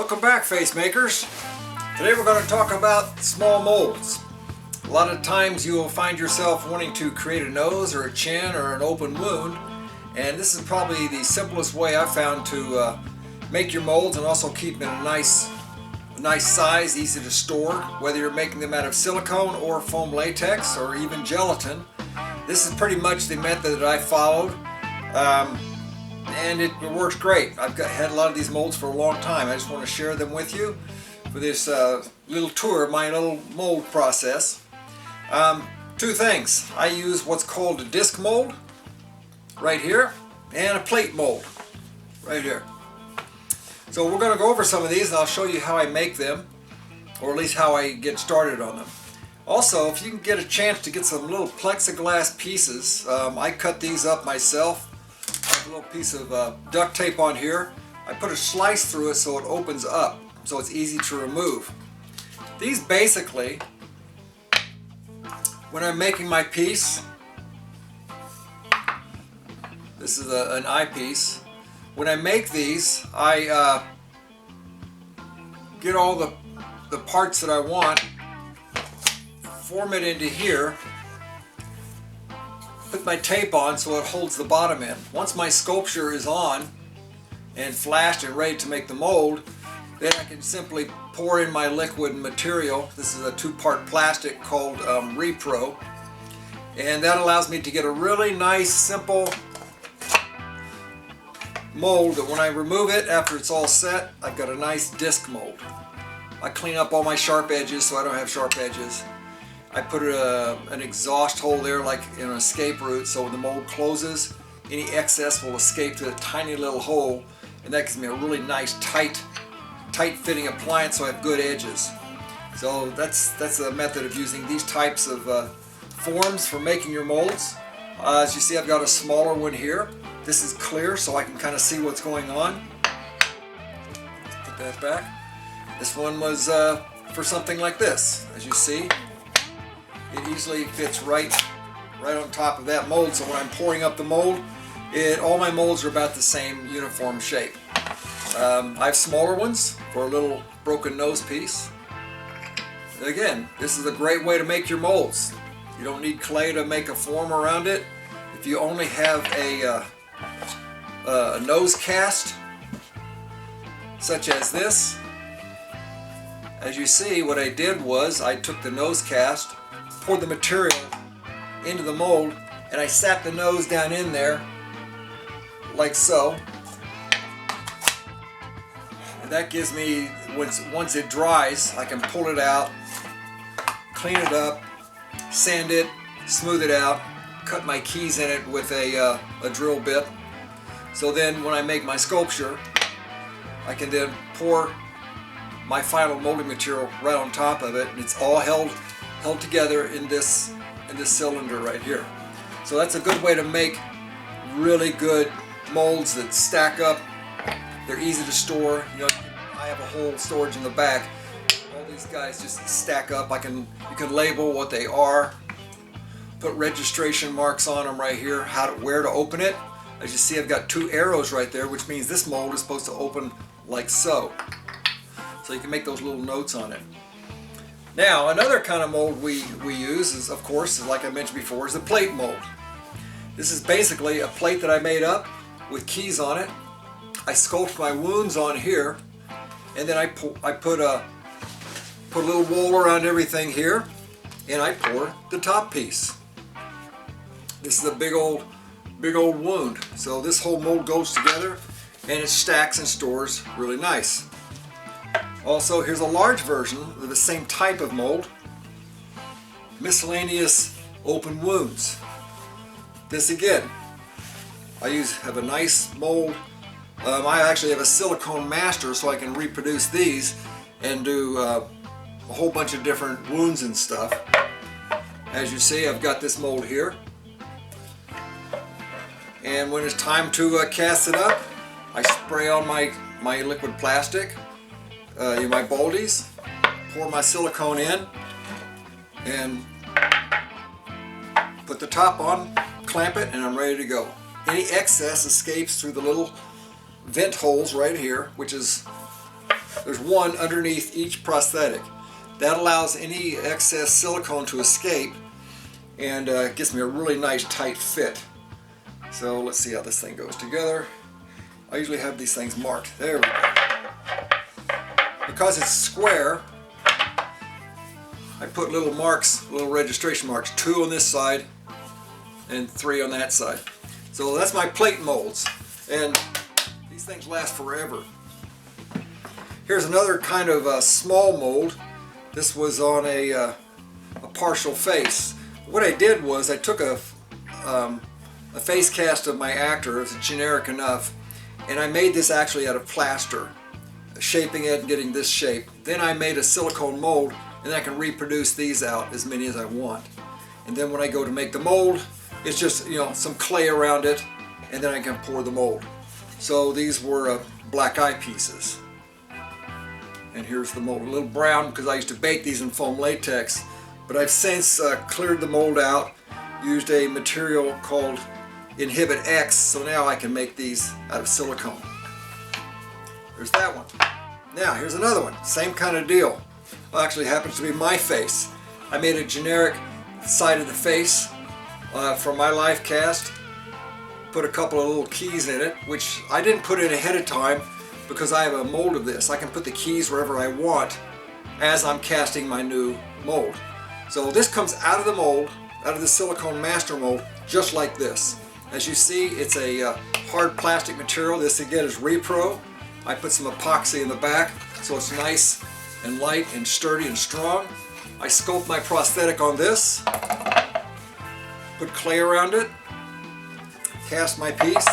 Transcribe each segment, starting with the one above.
Welcome back, face makers. Today we're going to talk about small molds. A lot of times you will find yourself wanting to create a nose or a chin or an open wound, and this is probably the simplest way I've found to make your molds and also keep them in a nice size, easy to store, whether you're making them out of silicone or foam latex or even gelatin. This is pretty much the method that I followed. And it works great. I've had a lot of these molds for a long time. I just want to share them with you for this little tour of my little mold process. Two things. I use what's called a disc mold right here and a plate mold right here. So we're going to go over some of these and I'll show you how I make them, or at least how I get started on them. Also, if you can get a chance to get some little plexiglass pieces, I cut these up myself. I have a little piece of duct tape on here. I put a slice through it so it opens up, so it's easy to remove. These basically, when I'm making my piece, this is an eyepiece. When I make these, I get all the parts that I want, form it into here, put my tape on so it holds the bottom in. Once my sculpture is on and flashed and ready to make the mold, then I can simply pour in my liquid material. This is a two-part plastic called Repro, and that allows me to get a really nice, simple mold that when I remove it after it's all set, I've got a nice disc mold. I clean up all my sharp edges so I don't have sharp edges. I put an exhaust hole there, like in an escape route, so when the mold closes, any excess will escape to a tiny little hole, and that gives me a really nice tight fitting appliance so I have good edges. So that's a method of using these types of forms for making your molds. As you see, I've got a smaller one here. This is clear so I can kind of see what's going on. Let's put that back. This one was for something like this. As you see, it easily fits right on top of that mold, so when I'm pouring up the mold, all my molds are about the same uniform shape. I have smaller ones for a little broken nose piece. Again, this is a great way to make your molds. You don't need clay to make a form around it. If you only have a nose cast, such as this, as you see, what I did was I took the nose cast, poured the material into the mold, and I sat the nose down in there like so. And that gives me, once it dries, I can pull it out, clean it up, sand it, smooth it out, cut my keys in it with a drill bit. So then when I make my sculpture, I can then pour my final molding material right on top of it, and it's all held together in this cylinder right here. So that's a good way to make really good molds that stack up. They're easy to store. You know, I have a whole storage in the back. All these guys just stack up. You can label what they are, put registration marks on them right here, where to open it. As you see, I've got two arrows right there, which means this mold is supposed to open like so. So you can make those little notes on it. Now, another kind of mold we use is, of course, like I mentioned before, is the plate mold. This is basically a plate that I made up with keys on it. I sculpt my wounds on here, and then I put a little wool around everything here, and I pour the top piece. This is a big old wound. So this whole mold goes together, and it stacks and stores really nice. Also, here's a large version of the same type of mold, miscellaneous open wounds. This again, I have a nice mold. I actually have a silicone master so I can reproduce these and do a whole bunch of different wounds and stuff. As you see, I've got this mold here. And when it's time to cast it up, I spray on my liquid plastic, my baldies, pour my silicone in, and put the top on, clamp it, and I'm ready to go. Any excess escapes through the little vent holes right here, which is There's one underneath each prosthetic. That allows any excess silicone to escape and gives me a really nice tight fit. So let's see how this thing goes together. I usually have these things marked. There we go. Because it's square, I put little marks, little registration marks, 2 on this side and 3 on that side. So that's my plate molds, and these things last forever. Here's another kind of small mold. This was on a partial face. What I did was I took a face cast of my actor. It was generic enough, and I made this actually out of plaster, shaping it and getting this shape. Then I made a silicone mold, and I can reproduce these out as many as I want. And then when I go to make the mold, it's just, you know, some clay around it, and then I can pour the mold. So these were black eye pieces. And here's the mold, a little brown because I used to bake these in foam latex, but I've since cleared the mold out, used a material called Inhibit X, so now I can make these out of silicone. There's that one. Now here's another one, same kind of deal. Well, actually happens to be my face. I made a generic side of the face from my life cast, put a couple of little keys in it, which I didn't put in ahead of time because I have a mold of this. I can put the keys wherever I want as I'm casting my new mold. So this comes out of the mold, out of the silicone master mold, just like this. As you see, it's a hard plastic material. This again is Repro. I put some epoxy in the back so it's nice and light and sturdy and strong. I sculpt my prosthetic on this, put clay around it, cast my piece,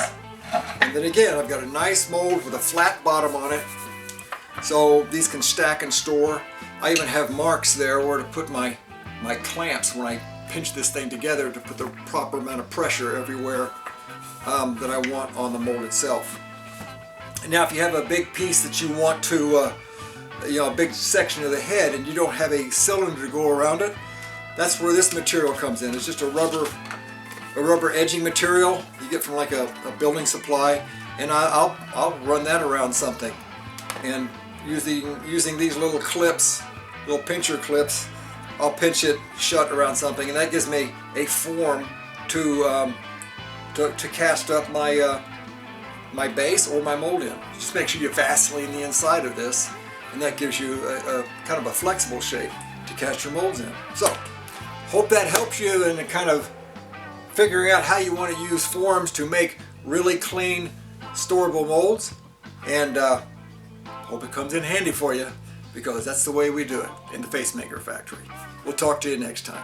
and then again I've got a nice mold with a flat bottom on it, so these can stack and store. I even have marks there where to put my clamps when I pinch this thing together to put the proper amount of pressure everywhere that I want on the mold itself. And now if you have a big piece that you want to, you know, a big section of the head and you don't have a cylinder to go around it, that's where this material comes in. It's just a rubber edging material you get from like a building supply, and I'll run that around something, and using these little clips, little pincher clips, I'll pinch it shut around something, and that gives me a form to cast up my base or my mold in. Just make sure you Vaseline the inside of this, and that gives you a kind of a flexible shape to cast your molds in. So hope that helps you in kind of figuring out how you want to use forms to make really clean, storable molds, and hope it comes in handy for you, because that's the way we do it in the Face Maker Factory. We'll talk to you next time.